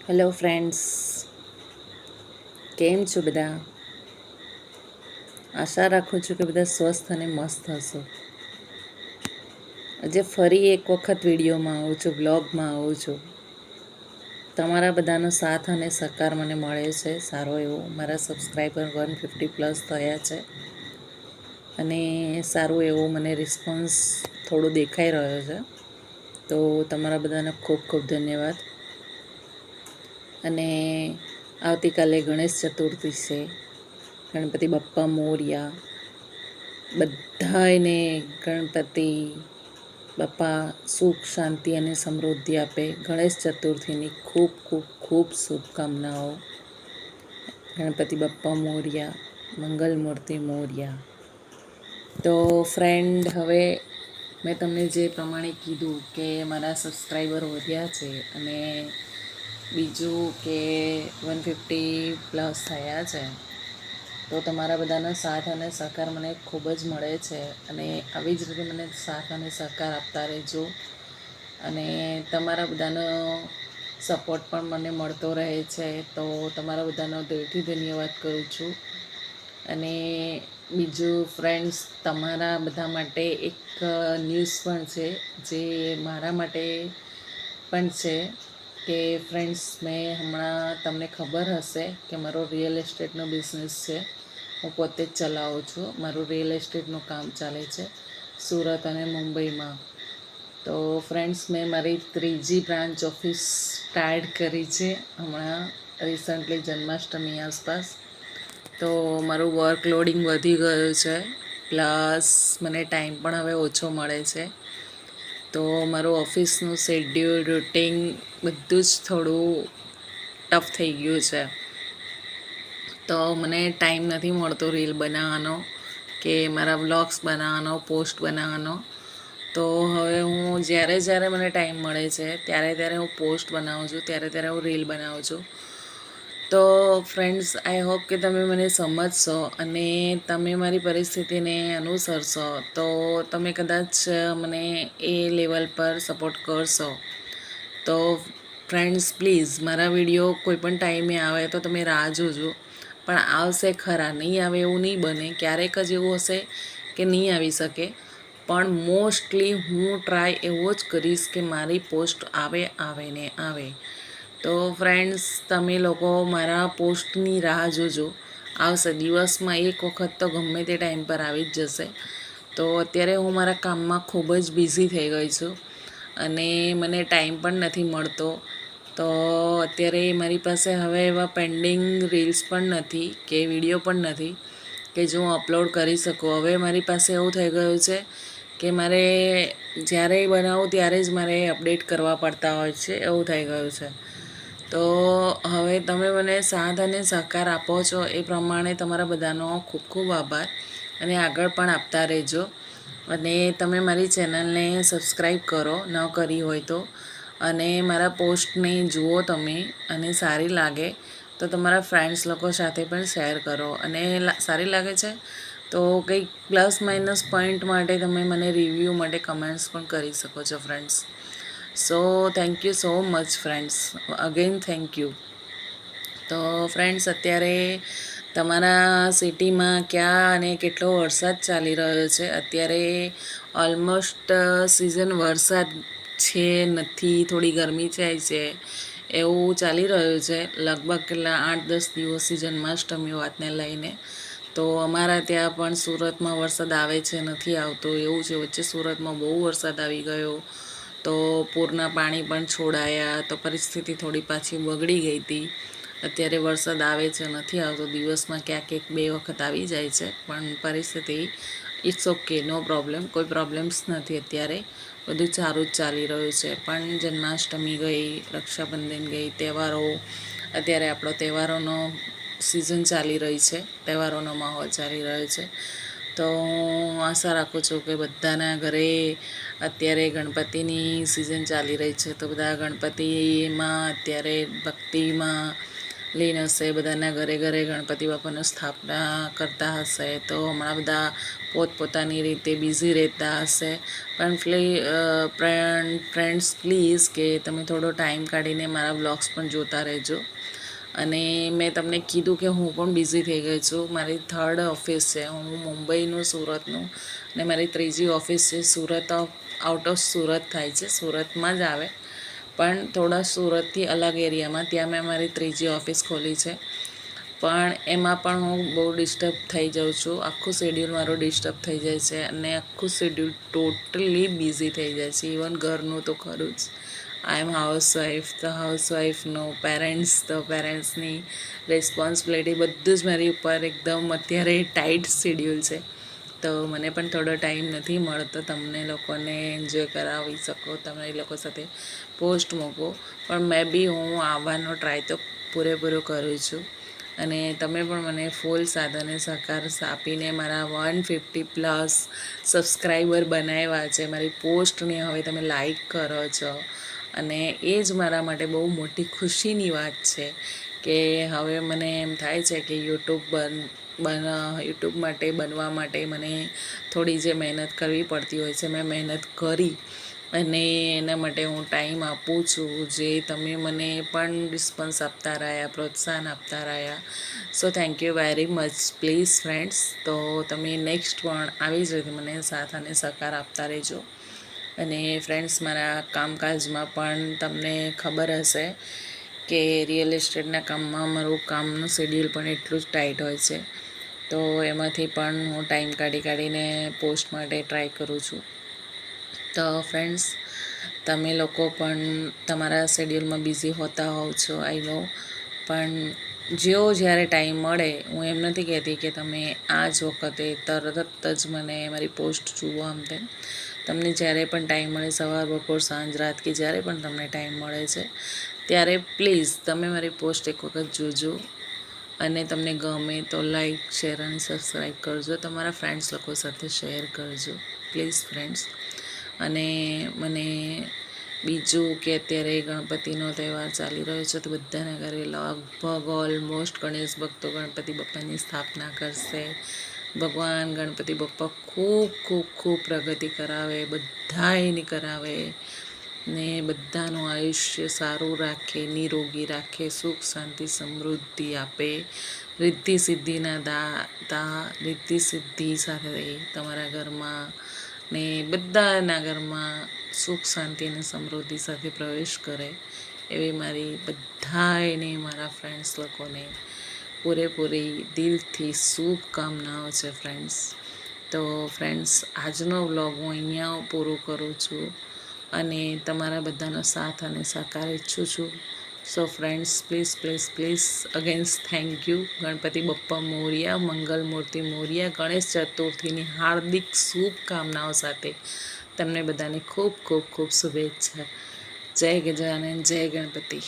Hello friends, કેમ છો બધા? આશા રાખું છું કે બધા સ્વસ્થ અને મસ્ત હશો. આજે ફરી એક વખત વિડીયોમાં આવું છું, બ્લોગમાં આવું છું. તમારા બધાનો સાથ અને સહકાર મને મળે છે સારો એવો. મારા સબસ્ક્રાઈબર 150+ થયા છે અને સારું એવો મને રિસ્પોન્સ થોડો દેખાઈ રહ્યો છે. તો તમારા બધાનો ખૂબ ખૂબ ધન્યવાદ. અને આવતીકાલે ગણેશ ચતુર્થી છે. ગણપતિ બાપ્પા મોરયા. બધાને ગણપતિ બાપા સુખ શાંતિ અને સમૃદ્ધિ આપે. ગણેશ ચતુર્થીની ખૂબ ખૂબ ખૂબ શુભકામનાઓ. ગણપતિ બાપ્પા મોરયા, મંગલમૂર્તિ મોરયા. તો ફ્રેન્ડ, હવે મેં તમને જે પ્રમાણે કીધું કે મારા સબસ્ક્રાઈબર વધ્યા છે અને બીજું કે 150+ થયા છે. તો તમારા બધાનો સાથ અને સહકાર મને ખૂબ જ મળે છે અને આવી જ રીતે મને સાથ અને સહકાર આપતા રહેજો. અને તમારા બધાનો સપોર્ટ પણ મને મળતો રહે છે, તો તમારા બધાનો દિલથી ધન્યવાદ કરું છું. અને બીજું ફ્રેન્ડ્સ, તમારા બધા માટે એક ન્યૂઝ પણ છે, જે મારા માટે પણ છે કે ફ્રેન્ડ્સ, મેં હમણાં તમને ખબર હશે કે મારો રિયલ એસ્ટેટનો બિઝનેસ છે. હું પોતે જ ચલાવું છું. મારું રિયલ એસ્ટેટનું કામ ચાલે છે સુરત અને મુંબઈમાં. તો ફ્રેન્ડ્સ, મેં મારી 3જી બ્રાન્ચ ઓફિસ સ્ટાર્ટ કરી છે હમણાં રિસન્ટલી જન્માષ્ટમી આસપાસ. તો મારું વર્કલોડિંગ વધી ગયું છે, પ્લસ મને ટાઈમ પણ હવે ઓછો મળે છે. તો મારું ઓફિસનું શેડ્યુલ, રૂટિન બધું જ થોડું ટફ થઈ ગયું છે. તો મને ટાઈમ નથી મળતો રીલ બનાવવાનો કે મારા વ્લોગ્સ બનાવવાનો, પોસ્ટ બનાવવાનો. તો હવે હું જ્યારે મને ટાઈમ મળે છે ત્યારે હું પોસ્ટ બનાવું છું, ત્યારે હું રીલ બનાવું છું. તો ફ્રેન્ડ્સ, આઈ હોપ કે તમે મને સમજશો અને તમે મારી પરિસ્થિતિને અનુસરશો, તો તમે કદાચ મને એ લેવલ પર સપોર્ટ કરશો. તો ફ્રેન્ડ્સ, પ્લીઝ મારા વિડીયો કોઈ પણ ટાઈમે આવે તો તમે રાહ જોજો. પણ આવશે ખરા, નહીં આવે એવું નહીં બને. ક્યારેક જ એવું હશે કે નહીં આવી શકે, પણ મોસ્ટલી હું ટ્રાય એવો જ કરીશ કે મારી પોસ્ટ આવે ને આવે. તો ફ્રેન્ડ્સ, તમે લોકો મારા પોસ્ટની રાહ જોજો. આવશે, દિવસમાં એક વખત તો ગમે તે ટાઈમ પર આવી જ જશે. તો અત્યારે હું મારા કામમાં ખૂબ જ બિઝી થઈ ગઈ છું અને મને ટાઈમ પણ નથી મળતો. તો અત્યારે મારી પાસે હવે એવા પેન્ડિંગ રીલ્સ પણ નથી કે વિડીયો પણ નથી કે જો હું અપલોડ કરી શકું. હવે મારી પાસે એવું થઈ ગયું છે કે મારે જ્યારે બનાવું ત્યારે જ મારે અપડેટ કરવા પડતા હોય છે, એવું થઈ ગયું છે. તો હવે તમે મને સાથ અને સહકાર આપો છો એ પ્રમાણે તમારા બધાનો ખૂબ ખૂબ આભાર અને આગળ પણ આપતા રહેજો. અને તમે મારી ચેનલને સબસ્ક્રાઈબ કરો, ન કરી હોય તો. અને મારા પોસ્ટને જુઓ તમે અને સારી લાગે તો તમારા ફ્રેન્ડ્સ લોકો સાથે પણ શેર કરો. અને સારી લાગે છે તો કંઈક પ્લસ માઇનસ પોઈન્ટ માટે તમે મને રિવ્યૂ માટે કમેન્ટ્સ પણ કરી શકો છો friends. So thank you so much friends, again thank you. તો ફ્રેન્ડ્સ, અત્યારે તમારા સિટીમાં ક્યાં અને કેટલો વરસાદ ચાલી રહ્યો છે? અત્યારે ઓલમોસ્ટ સિઝન વરસાદ છે નથી, થોડી ગરમી થાય છે એવું ચાલી રહ્યું છે. લગભગ કેટલા 8-10 દિવસથી જન્માષ્ટમી વાતને લઈને. તો અમારા ત્યાં પણ સુરતમાં વરસાદ આવે છે, નથી આવતો એવું છે. વચ્ચે સુરતમાં બહુ વરસાદ આવી ગયો તો પૂરના પાણી પણ છોડાયા, તો પરિસ્થિતિ થોડી પાછી બગડી ગઈ હતી. અત્યારે વરસાદ આવે છે, નથી આવતો. દિવસમાં ક્યાંક 1-2 વખત આવી જાય છે, પણ પરિસ્થિતિ ઇટ્સ ઓકે, નો પ્રોબ્લેમ. કોઈ પ્રોબ્લેમ્સ નથી અત્યારે, બધું સારું જ ચાલી રહ્યું છે. પણ જન્માષ્ટમી ગઈ, રક્ષાબંધન ગઈ, તહેવારો, અત્યારે આપણો તહેવારોનો સિઝન ચાલી રહી છે, તહેવારોનો માહોલ ચાલી રહ્યો છે. તો હું આશા રાખું છું કે બધાના ઘરે અત્યારે ગણપતિની સિઝન ચાલી રહી છે, તો બધા ગણપતિમાં અત્યારે ભક્તિમાં લીન હશે, બધાના ઘરે ઘરે ગણપતિ બાપાની સ્થાપના કરતા હશે, તો હમણાં બધા પોતપોતાની રીતે બિઝી રહેતા હશે. પણ ફ્રેન્ડ્સ પ્લીઝ કે તમે થોડો ટાઈમ કાઢીને મારા વ્લોગ્સ પણ જોતા રહેજો. અને મેં તમને કીધું કે હું પણ બિઝી થઈ ગઈ છું. મારી 3rd ઓફિસ છે, હું મુંબઈનું, સુરતનું, અને મારી 3જી ઓફિસ છે સુરત, આઉટ ઓફ સુરત થાય છે, સુરતમાં જ આવે પણ થોડા સુરતથી અલગ એરિયામાં. ત્યાં મેં મારી 3જી ઓફિસ ખોલી છે, પણ એમાં પણ હું બહુ ડિસ્ટર્બ થઈ જાઉં છું. આખું શેડ્યુલ મારું ડિસ્ટર્બ થઈ જાય છે અને આખું શેડ્યુલ ટોટલી બિઝી થઈ જાય છે. ઇવન ઘરનું તો ખરું જ. આઈ એમ હાઉસવાઈફ, તો હાઉસવાઈફનું પેરેન્ટ્સની રિસ્પોન્સિબિલિટી બધું જ મારી ઉપર એકદમ અત્યારે ટાઈટ શેડ્યુલ છે. તો મને પણ થોડો ટાઈમ નથી મળતો તમને લોકોને એન્જોય કરાવી શકો, તમે એ લોકો સાથે પોસ્ટ મૂકો. પણ હું આવવાનો ટ્રાય તો પૂરેપૂરો કરું છું. અને તમે પણ મને ફૂલ સાથ અને સહકાર આપીને મારા 150+ સબસ્ક્રાઈબર બનાવ્યા છે. મારી પોસ્ટને હવે તમે લાઈક કરો છો, અને એ જ મારા માટે બહુ મોટી ખુશીની વાત છે કે હવે મને એમ થાય છે કે યુટ્યુબ માટે બનવા માટે મને થોડી જે મહેનત કરવી પડતી હોય છે, મેં મહેનત કરી અને એના માટે હું ટાઈમ આપું છું. જે તમે મને પણ રિસ્પોન્સ આપતા રહ્યા, પ્રોત્સાહન આપતા રહ્યા, so thank you very much. Please friends, તો તમે નેક્સ્ટ પણ આવી જ રીતે મને સાથ અને સહકાર આપતા રહેજો. અને ફ્રેન્ડ્સ, મારા કામકાજમાં પણ તમને ખબર હશે કે રિયલ એસ્ટેટના કામમાં મારું કામનું શેડ્યુલ પણ એટલું જ ટાઈટ હોય છે. તો એમાંથી પણ હું ટાઈમ કાઢીને પોસ્ટ માટે ટ્રાય કરું છું. તો ફ્રેન્ડ્સ, તમે લોકો પણ તમારા શેડ્યુલમાં બિઝી હોતા હોવ છો, આઈ નો, પણ જ્યારે ટાઈમ મળે, હું એમ નથી કહેતી કે તમે આ જ વખતે તરત જ મને મારી પોસ્ટ જુઓ, આમ તેમ. તમને જ્યારે પણ ટાઈમ મળે, સવાર, બપોર, સાંજ, રાત, કે જ્યારે પણ તમને ટાઈમ મળે છે ત્યારે પ્લીઝ તમે મારી પોસ્ટ એક વખત જોજો. અને તમને ગમે તો લાઈક, શેર અને સબસ્ક્રાઈબ કરજો. તમારા ફ્રેન્ડ્સ લોકો સાથે શેર કરજો પ્લીઝ ફ્રેન્ડ્સ. અને મને બીજું કે અત્યારે ગણપતિનો તહેવાર ચાલી રહ્યો છે, તો બધાના ઘરે લગભગ ઓલમોસ્ટ ગણેશ ભક્તો ગણપતિ બાપ્પાની સ્થાપના કરશે. ભગવાન ગણપતિ બાપ્પા ખૂબ ખૂબ ખૂબ પ્રગતિ કરાવે, બધાયની કરાવે, ને બધાનું આયુષ્ય સારું રાખે, નિરોગી રાખે, સુખ શાંતિ સમૃદ્ધિ આપે, રિદ્ધિ સિદ્ધિના દાતા, રિદ્ધિ સિદ્ધિ સાથે તમારા ઘરમાં ને બધાના ઘરમાં સુખ શાંતિ અને સમૃદ્ધિ સાથે પ્રવેશ કરે, એવી મારી બધાયને, મારા ફ્રેન્ડ્સ લોકોને પૂરેપૂરી દિલથી શુભકામનાઓ છે ફ્રેન્ડ્સ. તો ફ્રેન્ડ્સ, આજનો વ્લોગ હું અહીંયા પૂરું કરું છું અને તમારા બધાનો સાથ અને સહકાર ઈચ્છું છું. So friends, please please please again thank you. Ganpati Bappa Morya, Mangal Murti Morya. Ganesh ચતુર્થીની હાર્દિક શુભકામનાઓ સાથે તમને બધાને ખૂબ ખૂબ ખૂબ શુભેચ્છા. જય ગજાનન, જય ગણપતિ.